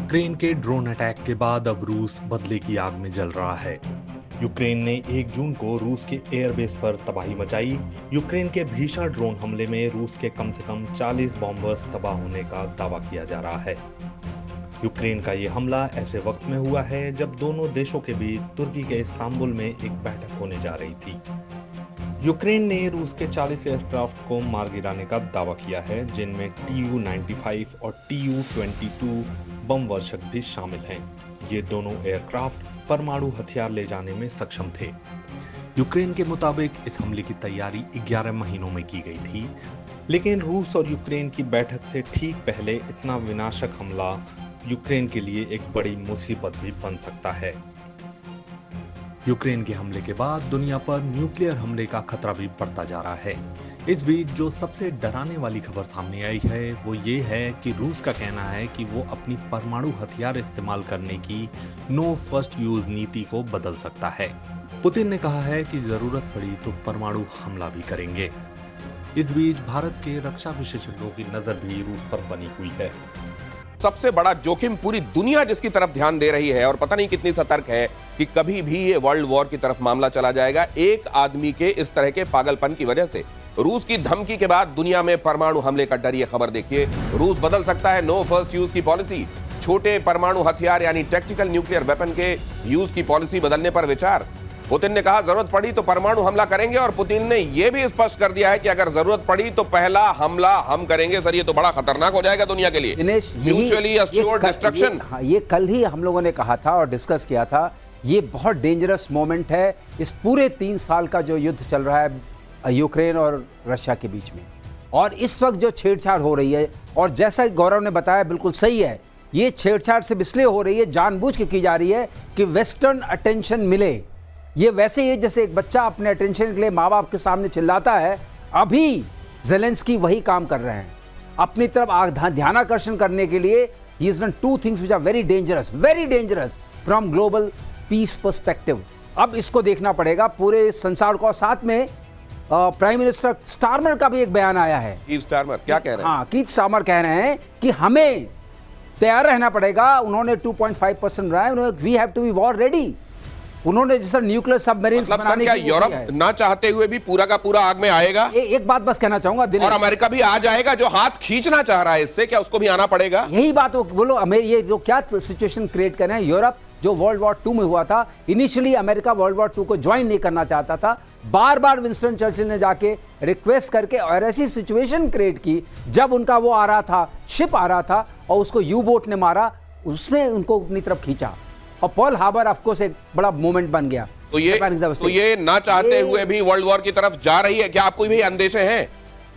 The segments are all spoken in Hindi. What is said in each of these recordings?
यूक्रेन के ड्रोन अटैक के बाद अब रूस बदले की आग में जल रहा है। यूक्रेन ने 1 जून को रूस के एयरबेस पर तबाही मचाई। यूक्रेन के भीषण ड्रोन हमले में रूस के कम से कम 40 बॉम्बर्स तबाह होने का दावा किया जा रहा है। यूक्रेन का ये हमला ऐसे वक्त में हुआ है जब दोनों देशों के बीच तुर्की के इस्तांबुल में एक बैठक होने जा रही थी। यूक्रेन ने रूस के 40 एयरक्राफ्ट को मार गिराने का दावा किया है, जिनमें Tu-95 और Tu-22 बम वर्षक भी शामिल हैं। ये दोनों एयरक्राफ्ट परमाणु हथियार ले जाने में सक्षम थे। यूक्रेन के मुताबिक इस हमले की तैयारी 11 महीनों में की गई थी, लेकिन रूस और यूक्रेन की बैठक से ठीक पहले इतना विनाशक हमला यूक्रेन के लिए एक बड़ी मुसीबत भी बन सकता है। यूक्रेन के हमले के बाद दुनिया पर न्यूक्लियर हमले का खतरा भी बढ़ता जा रहा है। इस बीच जो सबसे डराने वाली खबर सामने आई है वो ये है कि रूस का कहना है कि वो अपनी परमाणु हथियार इस्तेमाल करने की नो फर्स्ट यूज नीति को बदल सकता है। पुतिन ने कहा है कि जरूरत पड़ी तो परमाणु हमला भी करेंगे। इस बीच भारत के रक्षा विशेषज्ञों की नजर भी रूस पर बनी हुई है। सबसे बड़ा जोखिम पूरी दुनिया जिसकी तरफ ध्यान दे रही है और पता नहीं कितनी सतर्क है कि कभी भी ये वर्ल्ड वॉर की तरफ मामला चला जाएगा। एक आदमी के इस तरह के पागलपन की वजह से रूस की धमकी के बाद दुनिया में परमाणु हमले का डर। ये खबर देखिए, रूस बदल सकता है नो फर्स्ट यूज की पॉलिसी। छोटे परमाणु हथियार यानी टैक्टिकल न्यूक्लियर वेपन के यूज की पॉलिसी बदलने पर विचार। पुतिन ने कहा जरूरत पड़ी तो परमाणु हमला करेंगे और पुतिन ने यह भी स्पष्ट कर दिया है कि अगर जरूरत पड़ी तो पहला हमला हम करेंगे। सर, ये तो बड़ा खतरनाक हो जाएगा दुनिया के लिए। Mutually assured destruction. ये कल ही हम लोगों ने कहा था और डिस्कस किया था। ये बहुत डेंजरस मोमेंट है इस पूरे 3 साल का जो युद्ध चल रहा है यूक्रेन और रशिया के बीच में। और इस वक्त जो छेड़छाड़ हो रही है, और जैसा गौरव ने बताया बिल्कुल सही है, ये छेड़छाड़ सिर्फ इसलिए हो रही है, जानबूझ के की जा रही है कि वेस्टर्न अटेंशन मिले। ये वैसे ही जैसे एक बच्चा अपने अटेंशन के लिए माँ बाप के सामने चिल्लाता है। अभी ज़ेलेंस्की वही काम कर रहे हैं, अपनी तरफ ध्यानाकर्षण करने के लिए। He is done 2 things which are very dangerous from global peace perspective. अब इसको देखना पड़ेगा पूरे संसार को। साथ में प्राइम मिनिस्टर स्टारमर का भी एक बयान आया है। कीथ स्टारमर क्या कह रहे हैं? हाँ, कीथ स्टारमर कह रहे हैं कि हमें तैयार रहना पड़ेगा। उन्होंने 2.5% रहा है, we have to be war ready. उन्होंने जैसा न्यूक्लियर सबमरीन्स बनाने क्या यूरोप ना चाहते हुए भी पूरा का पूरा आग में आएगा? एक बात बस कहना चाहूंगा, और अमेरिका भी आ जाएगा जो हाथ खींचना चाह रहा है इससे, क्या उसको भी आना पड़ेगा? यही बात बोलो। ये जो क्या सिचुएशन क्रिएट कर रहे हैं, यूरोप जो वर्ल्ड वॉर 2 में हुआ था, इनिशियली अमेरिका वर्ल्ड वॉर 2 को ज्वाइन नहीं करना चाहता था। बार बार विंस्टन चर्चिल ने जाके रिक्वेस्ट करके और ऐसी सिचुएशन क्रिएट की, जब उनका वो आ रहा था, शिप आ रहा था और उसको यू बोट ने मारा, उसने उनको अपनी तरफ खींचा और पर्ल हार्बर ऑफ कोर्स एक बड़ा मोमेंट बन गया। तो ये ना चाहते हुए भी वर्ल्ड वॉर की तरफ जा रही है। क्या आपको भी अंदेशे हैं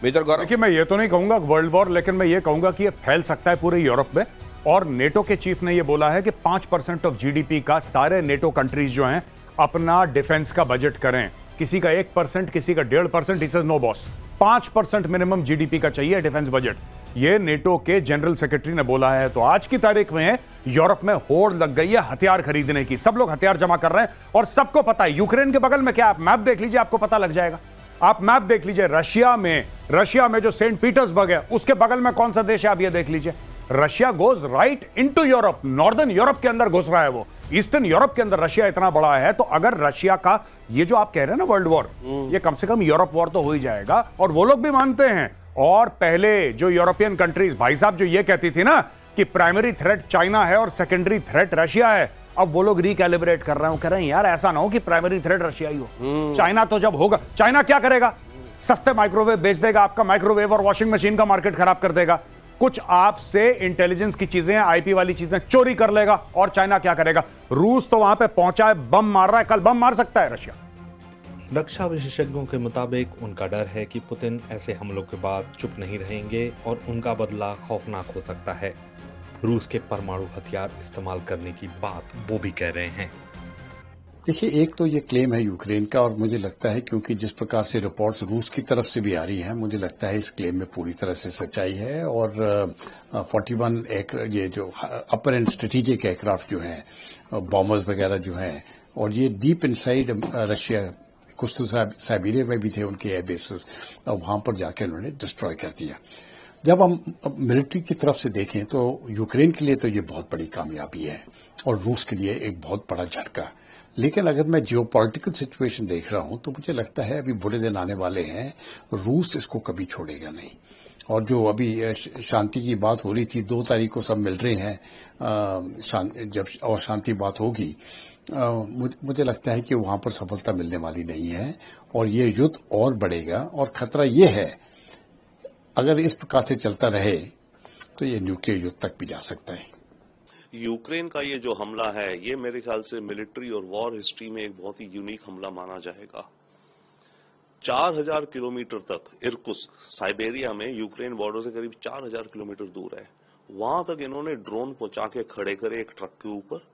मेजर गौरव? देखिए, मैं ये तो नहीं कहूंगा वर्ल्ड वॉर, लेकिन मैं ये कहूंगा कि ये फैल सकता है पूरे यूरोप में। और नेटो के चीफ ने ये बोला है कि 5% ऑफ जीडीपी का सारे नेटो कंट्रीज जो हैं अपना डिफेंस का बजट करें। किसी का 1%, किसी का 1.5%। He says no boss, 5% minimum GDP का चाहिए डिफेंस बजट। ये नेटो के जनरल सेक्रेटरी ने बोला है। तो आज की तारीख में यूरोप में होड़ लग गई है हथियार खरीदने की। सब लोग हथियार जमा कर रहे हैं और सबको पता है यूक्रेन के बगल में क्या, आप मैप देख लीजिए, आपको पता लग जाएगा। आप मैप देख लीजिए, रशिया में जो सेंट पीटर्सबर्ग है उसके बगल में कौन सा देश है आप ये देख लीजिए। Russia goes right into Europe. Northern Europe के अंदर घुस रहा है वो। ईस्टर्न यूरोप के अंदर रशिया इतना बड़ा है। तो अगर रशिया का ये जो आप कह रहे हैं ना वर्ल्ड वॉर, ये कम से कम यूरोप वॉर तो हो ही जाएगा। और वो लोग भी मानते हैं। और पहले जो यूरोपियन कंट्रीज, भाई साहब, जो ये कहती थी ना कि प्राइमरी थ्रेट चाइना है और सेकेंडरी थ्रेट रशिया है, अब वो लोग रिकैलिब्रेट कर रहे हैं। वो कह रहे हैं यार ऐसा ना हो कि प्राइमरी थ्रेट रशिया ही हो। चाइना तो जब होगा, चाइना क्या करेगा? सस्ते माइक्रोवेव बेच देगा, आपका माइक्रोवेव और वॉशिंग मशीन का मार्केट खराब कर देगा। कुछ आपसे इंटेलिजेंस की चीजें, आईपी वाली चीजें चोरी कर लेगा। और चाइना क्या करेगा? रूस तो वहां पे पहुंचा है, बम मार रहा है, कल बम मार सकता है रशिया। रक्षा विशेषज्ञों के मुताबिक उनका डर है कि पुतिन ऐसे हमलों के बाद चुप नहीं रहेंगे और उनका बदला खौफनाक हो सकता है। रूस के परमाणु हथियार इस्तेमाल करने की बात वो भी कह रहे हैं। देखिए, एक तो ये क्लेम है यूक्रेन का, और मुझे लगता है क्योंकि जिस प्रकार से रिपोर्ट्स रूस की तरफ से भी आ रही हैं, मुझे लगता है इस क्लेम में पूरी तरह से सच्चाई है। और 41 ये जो अपर एंड स्ट्रेटेजिक एयरक्राफ्ट जो हैं, बॉम्बर्स वगैरह जो हैं, और ये डीप इनसाइड रशिया, कुछ तो साइबेरिया में भी थे उनके एयर बेसेस, और वहां पर जाकर उन्होंने डिस्ट्रॉय कर दिया। जब हम मिलिट्री की तरफ से देखें तो यूक्रेन के लिए तो ये बहुत बड़ी कामयाबी है और रूस के लिए एक बहुत बड़ा झटका। लेकिन अगर मैं जियोपॉलिटिकल सिचुएशन देख रहा हूं तो मुझे लगता है अभी बुरे दिन आने वाले हैं, रूस इसको कभी छोड़ेगा नहीं। और जो अभी शांति की बात हो रही थी, 2 तारीख को सब मिल रहे हैं जब और शांति बात होगी, मुझे लगता है कि वहां पर सफलता मिलने वाली नहीं है और ये युद्ध और बढ़ेगा। और खतरा ये है अगर इस प्रकार से चलता रहे तो ये न्यूक्लियर युद्ध तक भी जा सकता है। यूक्रेन का ये जो हमला है, ये मेरे ख्याल से मिलिट्री और वॉर हिस्ट्री में एक बहुत ही यूनिक हमला माना जाएगा। 4000 किलोमीटर तक इर्कुत्स्क, साइबेरिया में यूक्रेन बॉर्डर से करीब 4000 किलोमीटर दूर है, वहां तक इन्होंने ड्रोन पहुंचा के खड़े करे एक ट्रक के ऊपर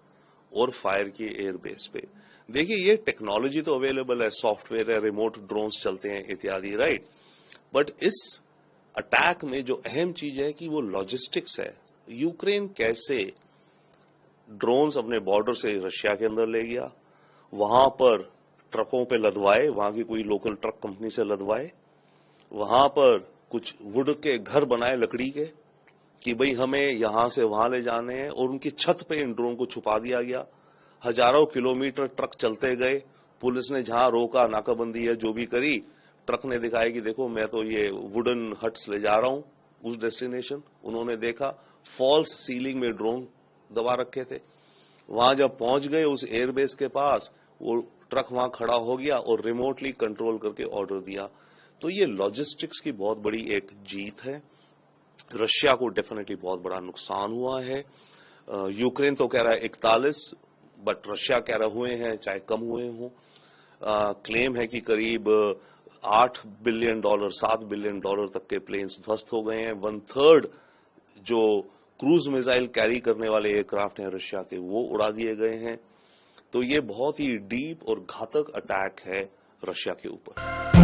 और फायर किए एयरबेस पे। देखिए, ये टेक्नोलॉजी तो अवेलेबल है, सॉफ्टवेयर है, रिमोट ड्रोन्स चलते हैं इत्यादि, राइट। बट इस अटैक में जो अहम चीज है कि वो लॉजिस्टिक्स है। यूक्रेन कैसे ड्रोन्स अपने बॉर्डर से रशिया के अंदर ले गया, वहां पर ट्रकों पे लदवाए, वहां की कोई लोकल ट्रक कंपनी से लदवाए, वहां पर कुछ वुड के घर बनाए लकड़ी के कि भाई हमें यहां से वहां ले जाने हैं, और उनकी छत पे इन ड्रोन को छुपा दिया गया। हजारों किलोमीटर ट्रक चलते गए, पुलिस ने जहां रोका, नाकाबंदी है जो भी करी, ट्रक ने दिखाया कि देखो मैं तो ये वुडन हट्स ले जा रहा हूं उस डेस्टिनेशन। उन्होंने देखा फॉल्स सीलिंग में ड्रोन दबा रखे थे। वहां जब पहुंच गए उस एयरबेस के पास, वो ट्रक वहां खड़ा हो गया और रिमोटली कंट्रोल करके ऑर्डर दिया। तो ये लॉजिस्टिक्स की बहुत बड़ी एक जीत है। रशिया को डेफिनेटली बहुत बड़ा नुकसान हुआ है। यूक्रेन तो कह रहा है 41, बट रशिया कह रहे हुए हैं चाहे कम हुए हों। क्लेम है कि करीब $8 बिलियन, $7 बिलियन तक के प्लेन्स ध्वस्त हो गए हैं। 1/3 जो क्रूज मिसाइल कैरी करने वाले एयरक्राफ्ट हैं रशिया के, वो उड़ा दिए गए हैं। तो ये बहुत ही डीप और घातक अटैक है रशिया के ऊपर।